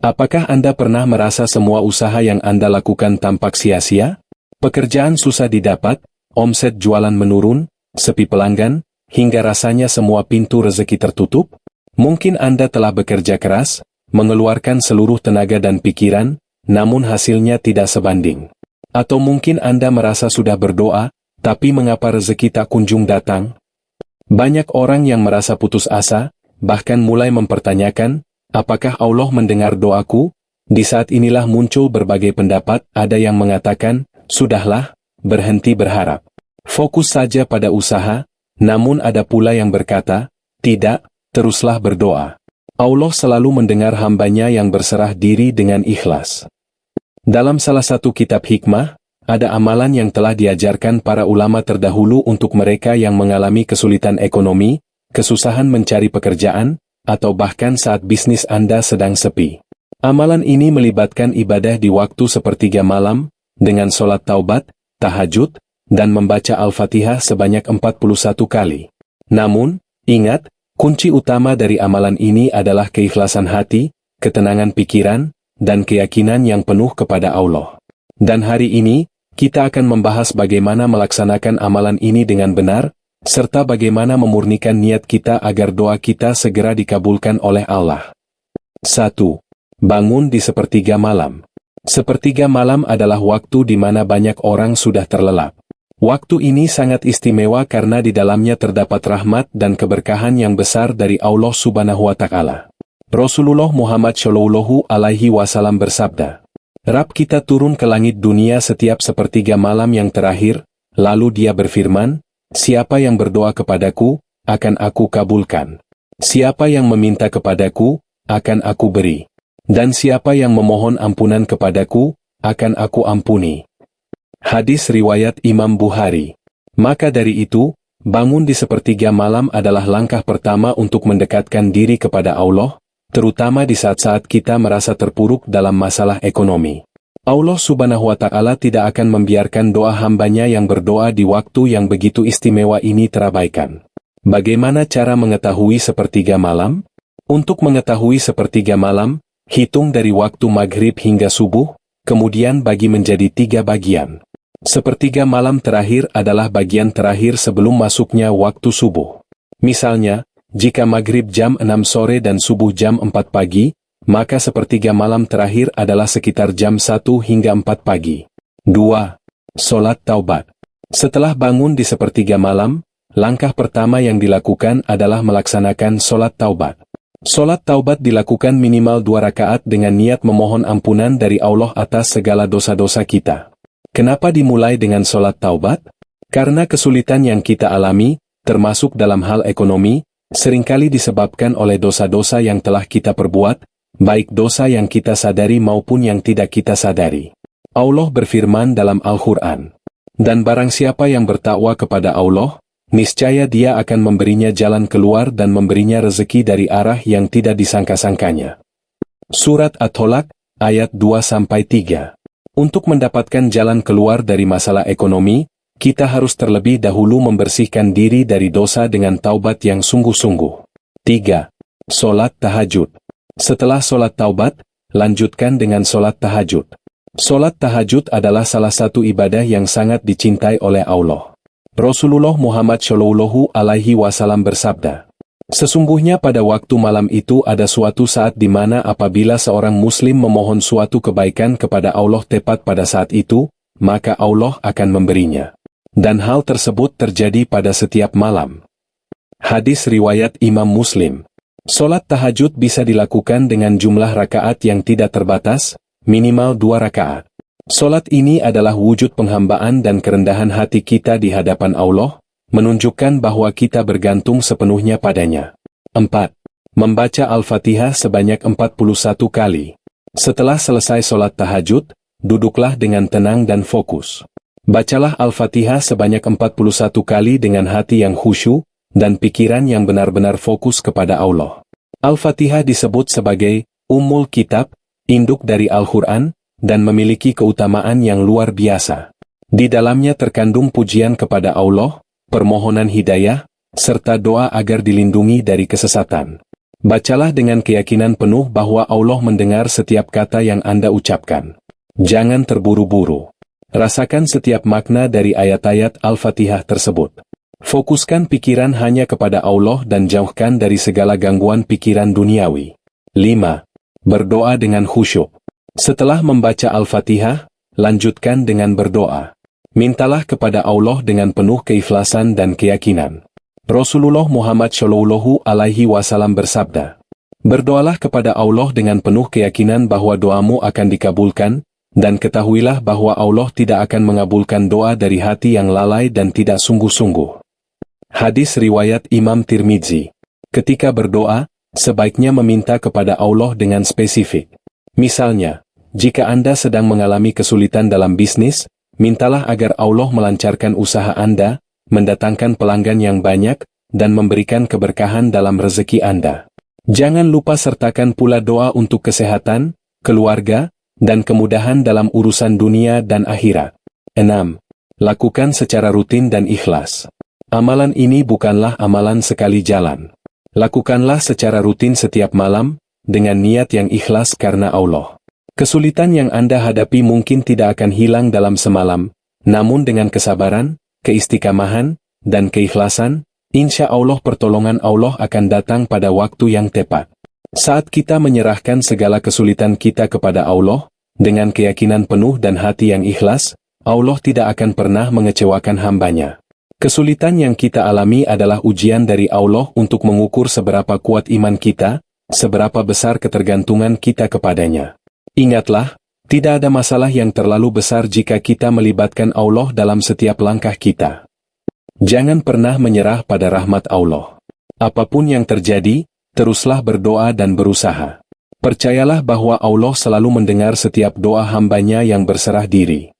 Apakah Anda pernah merasa semua usaha yang Anda lakukan tampak sia-sia? Pekerjaan susah didapat, omset jualan menurun, sepi pelanggan, hingga rasanya semua pintu rezeki tertutup? Mungkin Anda telah bekerja keras, mengeluarkan seluruh tenaga dan pikiran, namun hasilnya tidak sebanding. Atau mungkin Anda merasa sudah berdoa, tapi mengapa rezeki tak kunjung datang? Banyak orang yang merasa putus asa, bahkan mulai mempertanyakan, apakah Allah mendengar doaku? Di saat inilah muncul berbagai pendapat, ada yang mengatakan, sudahlah, berhenti berharap. Fokus saja pada usaha, namun ada pula yang berkata, tidak, teruslah berdoa. Allah selalu mendengar hambanya yang berserah diri dengan ikhlas. Dalam salah satu kitab hikmah, ada amalan yang telah diajarkan para ulama terdahulu untuk mereka yang mengalami kesulitan ekonomi, kesusahan mencari pekerjaan, atau bahkan saat bisnis Anda sedang sepi. Amalan ini melibatkan ibadah di waktu sepertiga malam, dengan sholat taubat, tahajud, dan membaca Al-Fatihah sebanyak 41 kali. Namun, ingat, kunci utama dari amalan ini adalah keikhlasan hati, ketenangan pikiran, dan keyakinan yang penuh kepada Allah. Dan hari ini, kita akan membahas bagaimana melaksanakan amalan ini dengan benar, serta bagaimana memurnikan niat kita agar doa kita segera dikabulkan oleh Allah. 1. Bangun di sepertiga malam. Sepertiga malam adalah waktu di mana banyak orang sudah terlelap. Waktu ini sangat istimewa karena di dalamnya terdapat rahmat dan keberkahan yang besar dari Allah Subhanahu wa Ta'ala. Rasulullah Muhammad Shallallahu Alaihi Wasallam bersabda, Rabb kita turun ke langit dunia setiap sepertiga malam yang terakhir, lalu Dia berfirman, siapa yang berdoa kepadaku, akan aku kabulkan. Siapa yang meminta kepadaku, akan aku beri. Dan siapa yang memohon ampunan kepadaku, akan aku ampuni. Hadis riwayat Imam Bukhari. Maka dari itu, bangun di sepertiga malam adalah langkah pertama untuk mendekatkan diri kepada Allah, terutama di saat-saat kita merasa terpuruk dalam masalah ekonomi. Allah Subhanahu wa Ta'ala tidak akan membiarkan doa hambanya yang berdoa di waktu yang begitu istimewa ini terabaikan. Bagaimana cara mengetahui sepertiga malam? Untuk mengetahui sepertiga malam, hitung dari waktu maghrib hingga subuh, kemudian bagi menjadi 3 bagian. Sepertiga malam terakhir adalah bagian terakhir sebelum masuknya waktu subuh. Misalnya, jika maghrib jam 6 sore dan subuh jam 4 pagi, maka sepertiga malam terakhir adalah sekitar jam 1 hingga 4 pagi. 2. Sholat taubat. Setelah bangun di sepertiga malam, langkah pertama yang dilakukan adalah melaksanakan sholat taubat. Sholat taubat dilakukan minimal 2 rakaat dengan niat memohon ampunan dari Allah atas segala dosa-dosa kita. Kenapa dimulai dengan sholat taubat? Karena kesulitan yang kita alami, termasuk dalam hal ekonomi, seringkali disebabkan oleh dosa-dosa yang telah kita perbuat, baik dosa yang kita sadari maupun yang tidak kita sadari. Allah berfirman dalam Al-Quran, dan barang siapa yang bertakwa kepada Allah, niscaya Dia akan memberinya jalan keluar dan memberinya rezeki dari arah yang tidak disangka-sangkanya. Surat At-Tolak, ayat 2-3. Untuk mendapatkan jalan keluar dari masalah ekonomi, kita harus terlebih dahulu membersihkan diri dari dosa dengan taubat yang sungguh-sungguh. 3. Sholat tahajud. Setelah sholat taubat, lanjutkan dengan sholat tahajud. Sholat tahajud adalah salah satu ibadah yang sangat dicintai oleh Allah. Rasulullah Muhammad Shallallahu Alaihi Wasallam bersabda, sesungguhnya pada waktu malam itu ada suatu saat di mana apabila seorang muslim memohon suatu kebaikan kepada Allah tepat pada saat itu, maka Allah akan memberinya. Dan hal tersebut terjadi pada setiap malam. Hadis riwayat Imam Muslim. Sholat tahajud bisa dilakukan dengan jumlah rakaat yang tidak terbatas, minimal 2 rakaat. Sholat ini adalah wujud penghambaan dan kerendahan hati kita di hadapan Allah, menunjukkan bahwa kita bergantung sepenuhnya padanya. 4. Membaca Al-Fatihah sebanyak 41 kali. Setelah selesai sholat tahajud, duduklah dengan tenang dan fokus. Bacalah Al-Fatihah sebanyak 41 kali dengan hati yang khusyuk, dan pikiran yang benar-benar fokus kepada Allah. Al-Fatihah disebut sebagai Ummul Kitab, induk dari Al-Quran, dan memiliki keutamaan yang luar biasa. Di dalamnya terkandung pujian kepada Allah, permohonan hidayah, serta doa agar dilindungi dari kesesatan. Bacalah dengan keyakinan penuh bahwa Allah mendengar setiap kata yang Anda ucapkan. Jangan terburu-buru. Rasakan setiap makna dari ayat-ayat Al-Fatihah tersebut. Fokuskan pikiran hanya kepada Allah dan jauhkan dari segala gangguan pikiran duniawi. 5. Berdoa dengan khusyuk. Setelah membaca Al-Fatihah, lanjutkan dengan berdoa. Mintalah kepada Allah dengan penuh keikhlasan dan keyakinan. Rasulullah Muhammad Shallallahu Alaihi Wasallam bersabda, "Berdoalah kepada Allah dengan penuh keyakinan bahwa doamu akan dikabulkan, dan ketahuilah bahwa Allah tidak akan mengabulkan doa dari hati yang lalai dan tidak sungguh-sungguh." Hadis riwayat Imam Tirmidzi. Ketika berdoa, sebaiknya meminta kepada Allah dengan spesifik. Misalnya, jika Anda sedang mengalami kesulitan dalam bisnis, mintalah agar Allah melancarkan usaha Anda, mendatangkan pelanggan yang banyak, dan memberikan keberkahan dalam rezeki Anda. Jangan lupa sertakan pula doa untuk kesehatan, keluarga, dan kemudahan dalam urusan dunia dan akhirat. 6. Lakukan secara rutin dan ikhlas. Amalan ini bukanlah amalan sekali jalan. Lakukanlah secara rutin setiap malam, dengan niat yang ikhlas karena Allah. Kesulitan yang Anda hadapi mungkin tidak akan hilang dalam semalam, namun dengan kesabaran, keistiqamahan, dan keikhlasan, insya Allah pertolongan Allah akan datang pada waktu yang tepat. Saat kita menyerahkan segala kesulitan kita kepada Allah, dengan keyakinan penuh dan hati yang ikhlas, Allah tidak akan pernah mengecewakan hambanya. Kesulitan yang kita alami adalah ujian dari Allah untuk mengukur seberapa kuat iman kita, seberapa besar ketergantungan kita kepadanya. Ingatlah, tidak ada masalah yang terlalu besar jika kita melibatkan Allah dalam setiap langkah kita. Jangan pernah menyerah pada rahmat Allah. Apapun yang terjadi, teruslah berdoa dan berusaha. Percayalah bahwa Allah selalu mendengar setiap doa hambanya yang berserah diri.